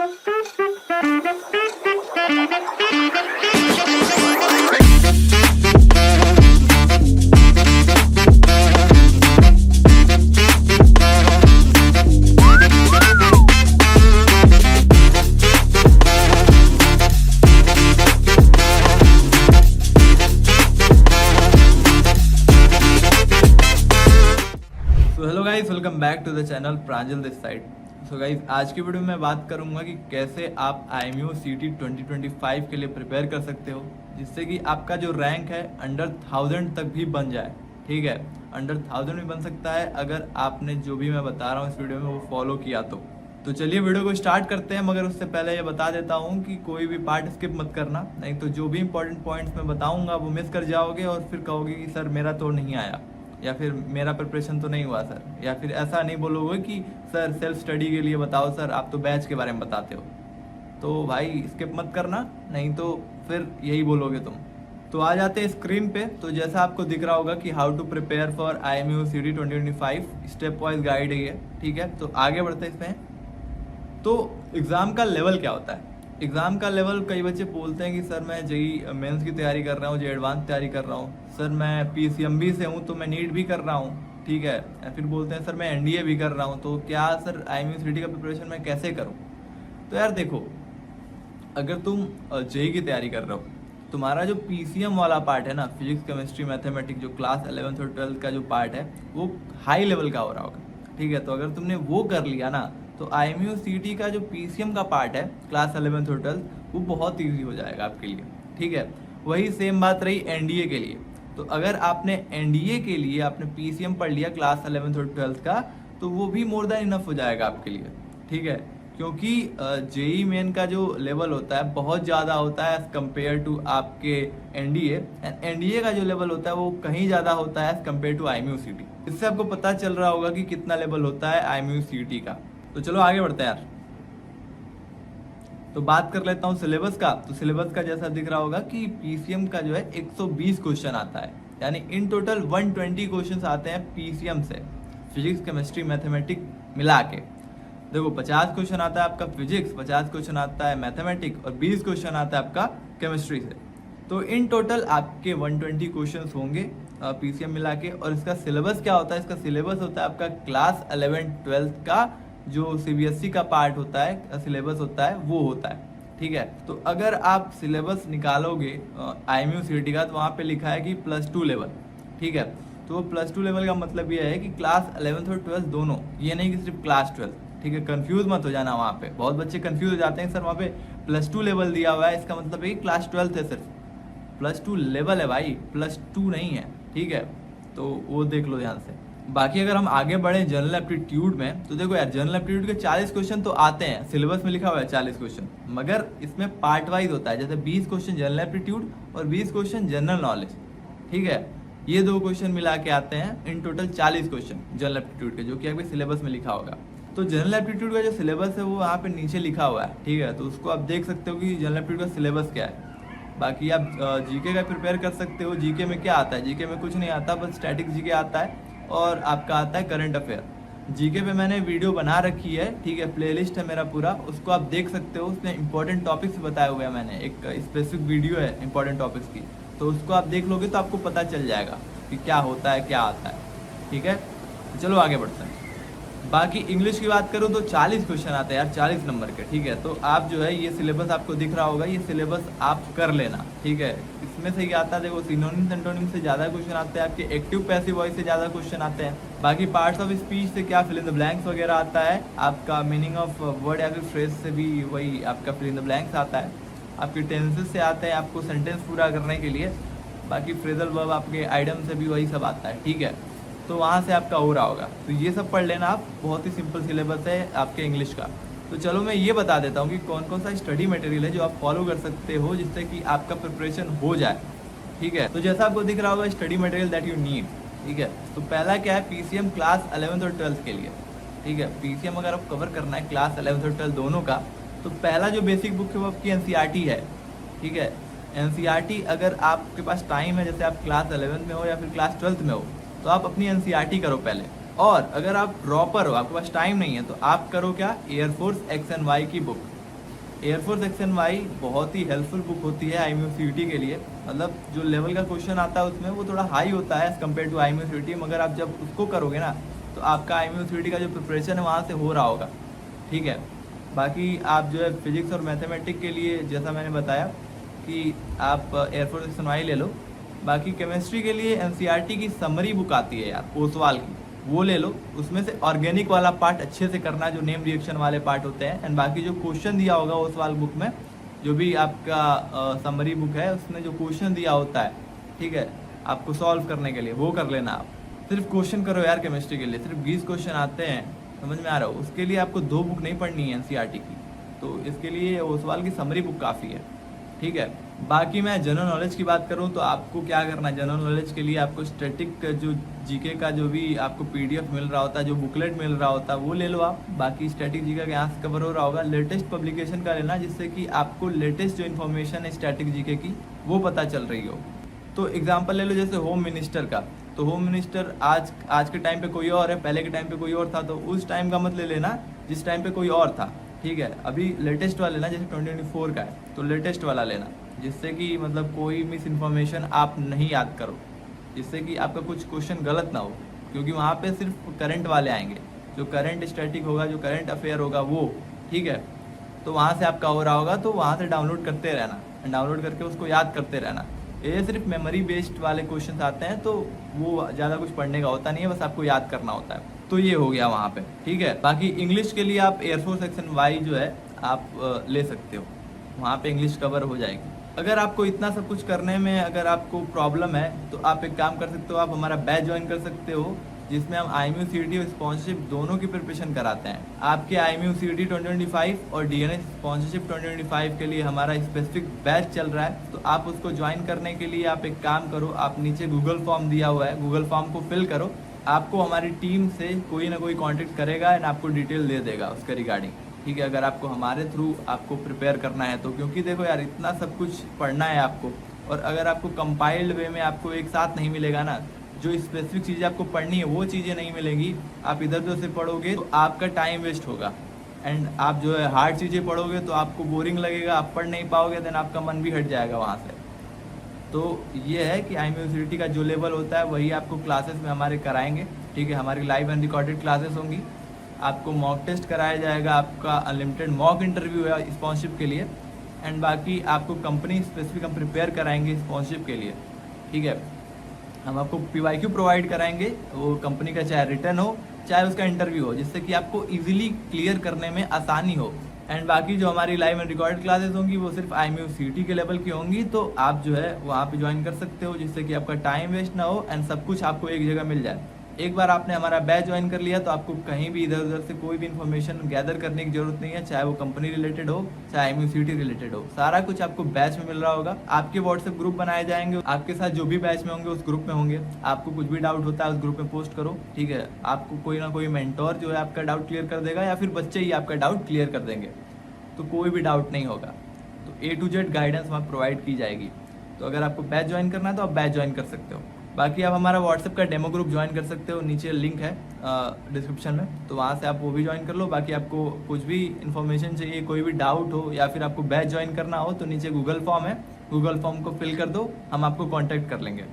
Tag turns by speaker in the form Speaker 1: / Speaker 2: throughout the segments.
Speaker 1: Hello guys, welcome back to the channel Pranjal this side. So guys, आज की video में मैं बात करूंगा कि कैसे आप IMU CT 2025 के लिए प्रिपेयर कर सकते हो, जिससे कि आपका जो रैंक है अंडर 1000 तक भी बन जाए। ठीक है, अंडर 1000 भी बन सकता है अगर आपने जो भी मैं बता रहा हूँ इस वीडियो में वो फॉलो किया तो चलिए वीडियो को स्टार्ट करते हैं। मगर उससे पहले ये बता देता हूँ कि कोई भी पार्ट स्किप मत करना, नहीं तो जो भी इंपॉर्टेंट पॉइंट्स मैं बताऊँगा वो मिस कर जाओगे और फिर कहोगे कि सर मेरा तो नहीं आया, या फिर मेरा प्रिपरेशन तो नहीं हुआ सर, या फिर ऐसा नहीं बोलोगे कि सर सेल्फ स्टडी के लिए बताओ सर, आप तो बैच के बारे में बताते हो। तो भाई स्किप मत करना, नहीं तो फिर यही बोलोगे तुम। तो आ जाते हैं स्क्रीन पे। तो जैसा आपको दिख रहा होगा कि how to prepare for IMU CT 2025 step wise guide है ये। ठीक है, तो आगे बढ़ते हैं इसमें। तो एग्ज़ाम का लेवल क्या होता है? एग्ज़ाम का लेवल, कई बच्चे बोलते हैं कि सर मैं JEE मेंस की तैयारी कर रहा हूँ, JEE एडवांस तैयारी कर रहा हूँ, सर मैं PCMB से हूँ तो मैं नीट भी कर रहा हूँ। ठीक है, या फिर बोलते हैं सर मैं NDA भी कर रहा हूँ, तो क्या सर IMU CT का प्रिपरेशन मैं कैसे करूँ? तो यार देखो, अगर तुम JEE की तैयारी कर रहे हो, तुम्हारा जो PCM वाला पार्ट है ना, फिजिक्स केमिस्ट्री मैथमेटिक्स, जो क्लास 11th और 12th का जो पार्ट है वो हाई लेवल का हो रहा होगा। ठीक है, तो अगर तुमने वो कर लिया ना तो IMU CT का जो PCM का पार्ट है क्लास 11th और 12th वो बहुत ईजी हो जाएगा आपके लिए। ठीक है, वही सेम बात रही NDA के लिए। तो अगर आपने NDA के लिए आपने PCM पढ़ लिया क्लास 11th और 12th का, तो वो भी मोर देन इनफ हो जाएगा आपके लिए। ठीक है, क्योंकि JEE मेन का जो लेवल होता है बहुत ज़्यादा होता है एज़ कम्पेयर टू आपके NDA, एंड NDA का जो लेवल होता है वो कहीं ज़्यादा होता है as compare to IMU CT। इससे आपको पता चल रहा होगा कि कितना लेवल होता है IMU CT का। तो चलो आगे बढ़ते हैं यार। तो बात कर लेता हूँ सिलेबस का। तो सिलेबस का जैसा दिख रहा होगा कि PCM का जो है 120 क्वेश्चन आता है, यानी इन टोटल 120 क्वेश्चंस आते हैं PCM से, फिजिक्स केमिस्ट्री मैथमेटिक्स मिला के। देखो 50 क्वेश्चन आता है आपका फिजिक्स, 50 क्वेश्चन आता है मैथमेटिक्स और 20 क्वेश्चन आता है आपका केमिस्ट्री से। तो इन टोटल आपके 120 क्वेश्चंस होंगे PCM मिला के। और इसका सिलेबस क्या होता है? इसका सिलेबस होता है आपका क्लास 11-12 का जो CBSE का पार्ट होता है, सिलेबस होता है वो होता है। ठीक है, तो अगर आप सिलेबस निकालोगे IMU CT का, तो वहाँ पे लिखा है कि +2 लेवल। ठीक है, तो +2 लेवल का मतलब ये है कि क्लास 11th और 12th दोनों, ये नहीं कि सिर्फ क्लास 12th। ठीक है, कंफ्यूज मत हो जाना वहाँ पे। बहुत बच्चे कंफ्यूज हो जाते हैं, सर वहाँ पे +2 लेवल दिया हुआ है, इसका मतलब है कि क्लास 12th है, सिर्फ +2 लेवल है भाई, +2 नहीं है। ठीक है, तो वो देख लो ध्यान से। बाकी अगर हम आगे बढ़े जनरल एप्टीट्यूड में, तो देखो यार जनरल एप्टीट्यूड के 40 क्वेश्चन तो आते हैं, सिलेबस में लिखा हुआ है 40 क्वेश्चन, मगर इसमें पार्ट वाइज होता है। जैसे 20 क्वेश्चन जनरल एप्टीट्यूड और 20 क्वेश्चन जनरल नॉलेज। ठीक है, ये दो क्वेश्चन मिला के आते हैं, in total 40 question general aptitude के, जो कि आपके सिलेबस में लिखा होगा। तो जनरल एप्टीट्यूड का जो सिलेबस है वो यहाँ पे नीचे लिखा हुआ है। ठीक है, तो उसको आप देख सकते हो कि जनरल एप्टीट्यूड का सिलेबस क्या है। बाकी आप GK का प्रिपेयर कर सकते हो। GK में क्या आता है? GK में कुछ नहीं आता, बस स्टैटिक GK आता है और आपका आता है करंट अफेयर। GK पे मैंने वीडियो बना रखी है। ठीक है, प्लेलिस्ट है मेरा पूरा, उसको आप देख सकते हो। उसमें इंपॉर्टेंट टॉपिक्स बताए हुए हैं, मैंने एक स्पेसिफिक वीडियो है इंपॉर्टेंट टॉपिक्स की, तो उसको आप देख लोगे तो आपको पता चल जाएगा कि क्या होता है, क्या आता है। ठीक है, तो चलो आगे बढ़ते हैं। बाकी इंग्लिश की बात करूँ तो 40 क्वेश्चन आते हैं यार, 40 नंबर के। ठीक है, तो आप जो है ये सिलेबस आपको दिख रहा होगा, ये सिलेबस आप कर लेना। ठीक है, इसमें से क्या आता है? देखो सिनोनिम्स एंटोनिम्स से ज़्यादा क्वेश्चन आते हैं, आपके एक्टिव पैसिव वॉइस से ज़्यादा क्वेश्चन आते हैं। बाकी पार्ट्स ऑफ स्पीच से क्या फिल इन द ब्लैंक्स वगैरह आता है, आपका मीनिंग ऑफ वर्ड या फिर फ्रेज से भी वही आपका फिल इन द ब्लैंक्स आता है। आपके टेंसेस से आते हैं आपको सेंटेंस पूरा करने के लिए। बाकी फ्रेजल वर्ब आपके आइडम से भी वही सब आता है। ठीक है, तो वहाँ से आपका हो रहा होगा, तो ये सब पढ़ लेना आप। बहुत ही सिंपल सिलेबस है आपके इंग्लिश का। तो चलो मैं ये बता देता हूँ कि कौन कौन सा स्टडी मटेरियल है जो आप फॉलो कर सकते हो, जिससे कि आपका प्रिपरेशन हो जाए। ठीक है, तो जैसा आपको दिख रहा होगा study material that you need. ठीक है, तो पहला क्या है? PCM क्लास 11th और 12th के लिए। ठीक है, PCM अगर आप कवर करना है क्लास 11th और 12th दोनों का, तो पहला जो बेसिक बुक है वो आपकी NCERT है। ठीक है, NCERT अगर आपके पास टाइम है, जैसे आप क्लास 11th में हो या फिर क्लास 12th में हो, तो आप अपनी NCERT करो पहले। और अगर आप ड्रॉपर हो, आपके पास टाइम नहीं है, तो आप करो क्या? एयरफोर्स X and Y की बुक। एयरफोर्स सेक्शन वाई बहुत ही हेल्पफुल बुक होती है IMU-CET के लिए। मतलब जो लेवल का क्वेश्चन आता है उसमें वो थोड़ा हाई होता है एज़ कम्पेयर टू IMU-CET, मगर आप जब उसको करोगे ना तो आपका IMU-CET का जो प्रिपरेशन है वहाँ से हो रहा होगा, ठीक है। बाकी आप जो है फिजिक्स और मैथमेटिक्स के लिए जैसा मैंने बताया कि आप एयरफोर्स सेक्शन वाई ले लो। बाकी केमिस्ट्री के लिए NCERT की समरी बुक आती है यार, ओसवाल की, वो ले लो। उसमें से ऑर्गेनिक वाला पार्ट अच्छे से करना, जो नेम रिएक्शन वाले पार्ट होते हैं। एंड बाकी जो क्वेश्चन दिया होगा ओसवाल बुक में, जो भी आपका समरी बुक है उसमें जो क्वेश्चन दिया होता है, ठीक है, आपको सॉल्व करने के लिए, वो कर लेना आप। सिर्फ क्वेश्चन करो यार, केमिस्ट्री के लिए सिर्फ 20 क्वेश्चन आते हैं, समझ में आ रहा हो। उसके लिए आपको 2 बुक नहीं पढ़नी है NCERT की, तो इसके लिए ओसवाल की समरी बुक काफ़ी है, ठीक है। बाकी मैं जनरल नॉलेज की बात करूं तो आपको क्या करना है, जनरल नॉलेज के लिए आपको स्टैटिक जो जीके का जो भी आपको PDF मिल रहा होता है, जो बुकलेट मिल रहा होता है, वो ले लो आप। बाकी स्टैटिक जीके का यहाँ से कवर हो रहा होगा। लेटेस्ट पब्लिकेशन का लेना, जिससे कि आपको लेटेस्ट जो इन्फॉर्मेशन है स्टैटिक जीके की वो पता चल रही हो। तो एग्जाम्पल ले लो जैसे होम मिनिस्टर का, तो होम मिनिस्टर आज के टाइम पे कोई और है, पहले के टाइम पे कोई और था, तो उस टाइम का मत ले लेना जिस टाइम पे कोई और था, ठीक है। अभी लेटेस्ट वाला लेना, जैसे 2024 का है तो लेटेस्ट वाला लेना, जिससे कि मतलब कोई मिस इन्फॉर्मेशन आप नहीं याद करो, जिससे कि आपका कुछ क्वेश्चन गलत ना हो, क्योंकि वहाँ पे सिर्फ करंट वाले आएंगे, जो करंट स्टैटिक होगा, जो करंट अफेयर होगा वो, ठीक है। तो वहाँ से आपका हो रहा होगा, तो वहाँ से डाउनलोड करते रहना, डाउनलोड करके उसको याद करते रहना। ये सिर्फ मेमोरी बेस्ड वाले क्वेश्चन आते हैं, तो वो ज़्यादा कुछ पढ़ने का होता नहीं है, बस आपको याद करना होता है। तो ये हो गया वहाँ पे, ठीक है। बाकी इंग्लिश के लिए आप एयरफोर्स सेक्शन वाई जो है आप ले सकते हो, वहाँ पे इंग्लिश कवर हो जाएगी। अगर आपको इतना सब कुछ करने में अगर आपको प्रॉब्लम है तो आप एक काम कर सकते हो, आप हमारा बैच ज्वाइन कर सकते हो, जिसमें हम IMU-CET और स्पॉन्सरशिप दोनों की प्रिपरेशन कराते हैं। आपके IMU-CET 2025 और DNS स्पॉन्सरशिप 2025 के लिए हमारा स्पेसिफिक बैच चल रहा है, तो आप उसको ज्वाइन करने के लिए आप एक काम करो, आप नीचे गूगल फॉर्म दिया हुआ है, गूगल फॉर्म को फिल करो। आपको हमारी टीम से कोई ना कोई कॉन्टेक्ट करेगा एंड आपको डिटेल दे देगा उसके रिगार्डिंग, ठीक है। अगर आपको हमारे थ्रू आपको प्रिपेयर करना है तो, क्योंकि देखो यार इतना सब कुछ पढ़ना है आपको, और अगर आपको कंपाइल्ड वे में आपको एक साथ नहीं मिलेगा ना, जो स्पेसिफिक चीज़ें आपको पढ़नी है वो चीज़ें नहीं मिलेंगी, आप इधर उधर से पढ़ोगे तो आपका टाइम वेस्ट होगा। एंड आप जो है हार्ड चीज़ें पढ़ोगे तो आपको बोरिंग लगेगा, आप पढ़ नहीं पाओगे, देन आपका मन भी हट जाएगा वहाँ से। तो ये है कि IMU-CET का जो लेवल होता है वही आपको क्लासेस में हमारे कराएंगे, ठीक है। हमारी लाइव एंड रिकॉर्डेड क्लासेस होंगी, आपको मॉक टेस्ट कराया जाएगा, आपका अनलिमिटेड मॉक इंटरव्यू है स्पॉन्सरशिप के लिए, एंड बाकी आपको कंपनी स्पेसिफिक हम प्रिपेयर कराएंगे स्पॉन्सरशिप के लिए, ठीक है। हम आपको PYQ प्रोवाइड कराएंगे, वो कंपनी का चाहे रिटर्न हो चाहे उसका इंटरव्यू हो, जिससे कि आपको इजीली क्लियर करने में आसानी हो। एंड बाकी जो हमारी लाइव एंड रिकॉर्डेड क्लासेस होंगी वो सिर्फ IMU-CET के लेवल की होंगी, तो आप जो है वहाँ पे ज्वाइन कर सकते हो, जिससे कि आपका टाइम वेस्ट ना हो एंड सब कुछ आपको एक जगह मिल जाए। एक बार आपने हमारा बैच ज्वाइन कर लिया तो आपको कहीं भी इधर उधर से कोई भी इन्फॉर्मेशन गैदर करने की जरूरत नहीं है, चाहे वो कंपनी रिलेटेड हो चाहे IMU-CET रिलेटेड हो, सारा कुछ आपको बैच में मिल रहा होगा। आपके व्हाट्सएप ग्रुप बनाए जाएंगे, आपके साथ जो भी बैच में होंगे उस ग्रुप में होंगे। आपको कुछ भी डाउट होता है उस ग्रुप में पोस्ट करो, ठीक है। आपको कोई ना कोई मेंटोर जो है आपका डाउट क्लियर कर देगा, या फिर बच्चे ही आपका डाउट क्लियर कर देंगे, तो कोई भी डाउट नहीं होगा। तो A to Z गाइडेंस वहाँ प्रोवाइड की जाएगी। तो अगर आपको बैच ज्वाइन करना है तो आप बैच ज्वाइन कर सकते हो। बाकी आप हमारा व्हाट्सएप का डेमो ग्रुप ज्वाइन कर सकते हो, नीचे लिंक है डिस्क्रिप्शन में, तो वहाँ से आप वो भी ज्वाइन कर लो। बाकी आपको कुछ भी इन्फॉर्मेशन चाहिए, कोई भी डाउट हो या फिर आपको बैच ज्वाइन करना हो, तो नीचे गूगल फॉर्म है, गूगल फॉर्म को फिल कर दो, हम आपको कॉन्टैक्ट कर लेंगे।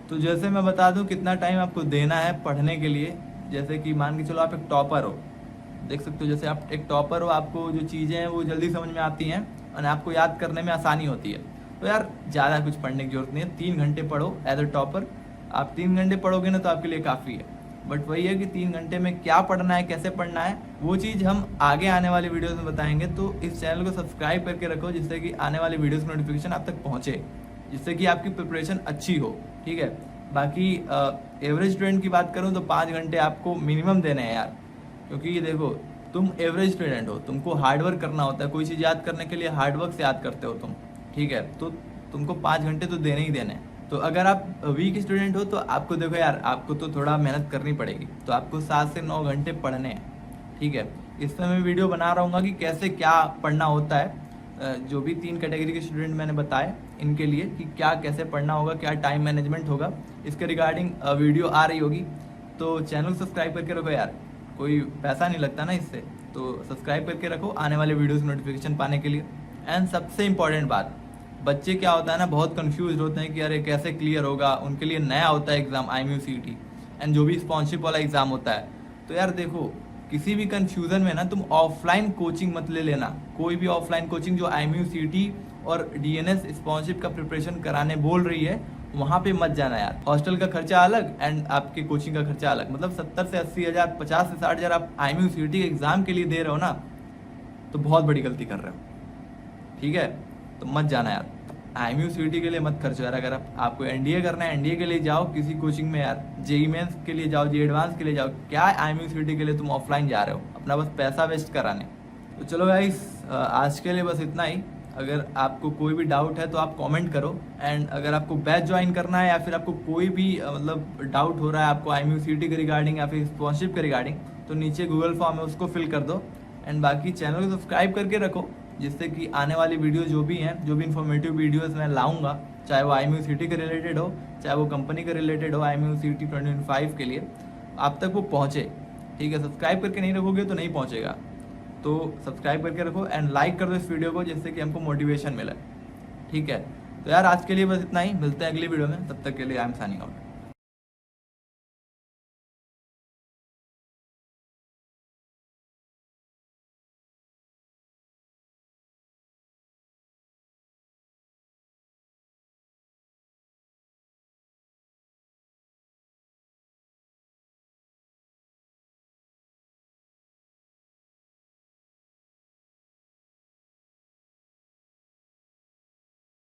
Speaker 1: तो जैसे मैं बता दूँ कितना टाइम आपको देना है पढ़ने के लिए, जैसे कि मान के चलो आप एक टॉपर हो, देख सकते हो, जैसे आप एक टॉपर हो, आपको जो चीज़ें हैं वो जल्दी समझ में आती हैं और आपको याद करने में आसानी होती है, तो यार ज़्यादा कुछ पढ़ने की जरूरत नहीं है। 3 घंटे पढ़ो एज अ टॉपर, आप 3 घंटे पढ़ोगे ना तो आपके लिए काफ़ी है। बट वही है कि 3 घंटे में क्या पढ़ना है, कैसे पढ़ना है, वो चीज़ हम आगे आने वाले वीडियोस में बताएंगे। तो इस चैनल को सब्सक्राइब करके रखो, जिससे कि आने वाले वीडियोस की नोटिफिकेशन आप तक पहुँचे, जिससे कि आपकी प्रिपरेशन अच्छी हो, ठीक है। बाकी एवरेज स्टूडेंट की बात करूँ तो 5 घंटे आपको मिनिमम देने हैं यार, क्योंकि ये देखो तुम एवरेज स्टूडेंट हो, तुमको हार्डवर्क करना होता है, कोई चीज़ याद करने के लिए हार्डवर्क से याद करते हो तुम, ठीक है। तो तुमको 5 घंटे तो देने ही देने हैं। तो अगर आप वीक स्टूडेंट हो तो आपको देखो यार, आपको तो थोड़ा मेहनत करनी पड़ेगी, तो आपको 7 से 9 घंटे पढ़ने हैं, ठीक है। इसमें मैं वीडियो बना रहा हूँ कि कैसे क्या पढ़ना होता है, जो भी 3 कैटेगरी के स्टूडेंट मैंने बताए इनके लिए कि क्या कैसे पढ़ना होगा, क्या टाइम मैनेजमेंट होगा, इसके रिगार्डिंग वीडियो आ रही होगी। तो चैनल सब्सक्राइब करके रखो यार, कोई पैसा नहीं लगता ना इससे, तो सब्सक्राइब करके रखो आने वाले वीडियोस नोटिफिकेशन पाने के लिए। एंड सबसे इम्पॉर्टेंट बात, बच्चे क्या होता है ना, बहुत कंफ्यूज होते हैं कि अरे कैसे क्लियर होगा, उनके लिए नया होता है एग्ज़ाम IMU-CET एंड जो भी स्पॉन्सरशिप वाला एग्ज़ाम होता है। तो यार देखो, किसी भी कंफ्यूजन में ना तुम ऑफलाइन कोचिंग मत ले लेना, कोई भी ऑफलाइन कोचिंग जो IMU-CET और DNS स्पॉन्सरशिप का प्रिपरेशन कराने बोल रही है वहाँ पे मत जाना यार। हॉस्टल का खर्चा अलग एंड आपके कोचिंग का खर्चा अलग, मतलब 70 से 80 हज़ार, 50 से 60 हज़ार आप IMU-CET के एग्ज़ाम के लिए दे रहे हो ना, तो बहुत बड़ी गलती कर रहे हो। ठीक है, तो मत जाना यार, IMU-CET के लिए मत खर्चो यार। अगर आपको NDA करना है, NDA के लिए जाओ किसी कोचिंग में यार, JEE मेंस के लिए जाओ, JEE एडवांस के लिए जाओ। क्या IMU-CET के लिए तुम ऑफलाइन जा रहे हो अपना बस पैसा वेस्ट कराने। तो चलो गाइस, आज के लिए बस इतना ही। अगर आपको कोई भी डाउट है तो आप कमेंट करो, एंड अगर आपको बैच ज्वाइन करना है या फिर आपको कोई भी मतलब डाउट हो रहा है आपको IMU-CET के रिगार्डिंग या फिर स्पॉन्सरशिप के रिगार्डिंग, तो नीचे गूगल फॉर्म है उसको फिल कर दो। एंड बाकी चैनल को सब्सक्राइब करके रखो, जिससे कि आने वाली वीडियो जो भी हैं, जो भी इन्फॉर्मेटिव वीडियोस मैं लाऊंगा, चाहे वो IMU-CET के रिलेटेड हो, चाहे वो कंपनी के रिलेटेड हो, IMU-CET 2025 के लिए, आप तक वो पहुँचे। ठीक है, सब्सक्राइब करके नहीं रखोगे तो नहीं पहुँचेगा। तो सब्सक्राइब करके रखो एंड लाइक कर दो इस वीडियो को, जिससे कि हमको मोटिवेशन मिले। ठीक है, तो यार आज के लिए बस इतना ही, मिलते हैं अगली वीडियो में, तब तक के लिए आई एम साइनिंग आउट।